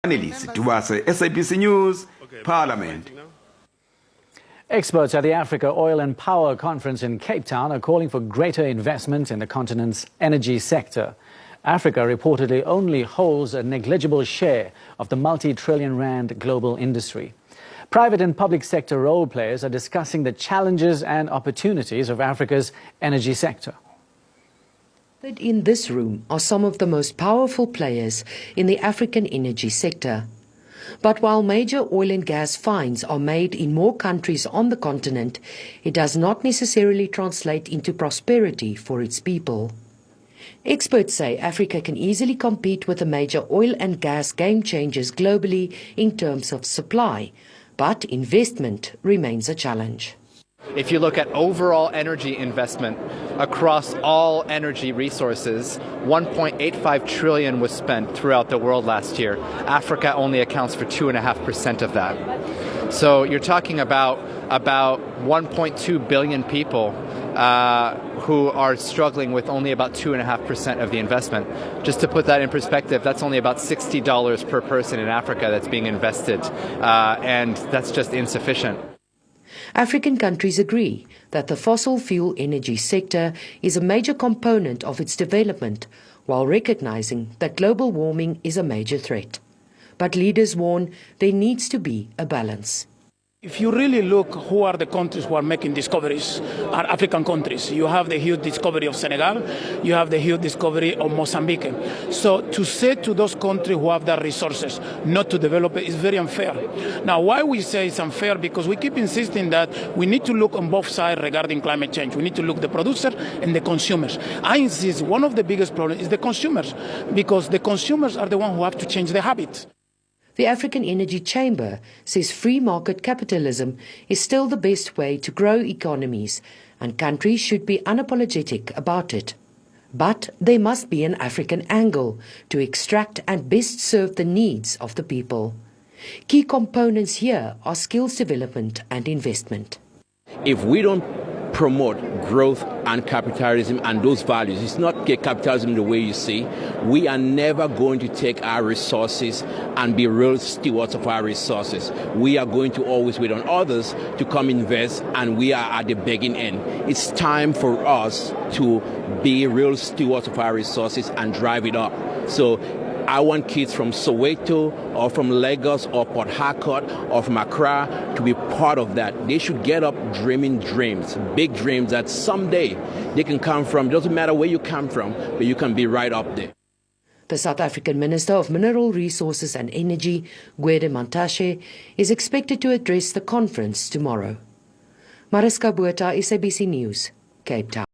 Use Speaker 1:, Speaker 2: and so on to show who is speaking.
Speaker 1: Analyst Duwase, SABC News, Parliament.
Speaker 2: Experts at the Africa Oil and Power Conference in Cape Town are calling for greater investment in the continent's energy sector. Africa reportedly only holds a negligible share of the multi-trillion rand global industry. Private and public sector role players are discussing the challenges and opportunities of Africa's energy sector.
Speaker 3: In this room are some of the most powerful players in the African energy sector. But while major oil and gas finds are made in more countries on the continent, it does not necessarily translate into prosperity for its people. Experts say Africa can easily compete with the major oil and gas game changers globally in terms of supply, but investment remains a challenge.
Speaker 4: If you look at overall energy investment across all energy resources, 1.85 trillion was spent throughout the world last year. Africa only accounts for 2.5% of that. So you're talking about 1.2 billion people who are struggling with only about 2.5% of the investment. Just to put that in perspective, that's only about $60 per person in Africa that's being invested, and that's just insufficient.
Speaker 3: African countries agree that the fossil fuel energy sector is a major component of its development, while recognizing that global warming is a major threat. But leaders warn there needs to be a balance.
Speaker 5: If you really look who are the countries who are making discoveries, are African countries. You have the huge discovery of Senegal, you have the huge discovery of Mozambique. So to say to those countries who have the resources not to develop it is very unfair. Now, why we say it's unfair? Because we keep insisting that we need to look on both sides regarding climate change. We need to look at the producer and the consumers. I insist one of the biggest problems is the consumers, because the consumers are the ones who have to change their habits.
Speaker 3: The African Energy Chamber says free market capitalism is still the best way to grow economies, and countries should be unapologetic about it. But there must be an African angle to extract and best serve the needs of the people. Key components here are skills development and investment.
Speaker 6: If we don't promote growth and capitalism and those values, it's not capitalism the way you see, we are never going to take our resources and be real stewards of our resources. We are going to always wait on others to come invest, and we are at the beginning end. It's time for us to be real stewards of our resources and drive it up. So I want kids from Soweto or from Lagos or Port Harcourt or from Accra to be part of that. They should get up dreaming dreams, big dreams that someday they can come from. It doesn't matter where you come from, but you can be right up there.
Speaker 3: The South African Minister of Mineral Resources and Energy, Gwede Mantashe, is expected to address the conference tomorrow. Mariska Botha, SABC News, Cape Town.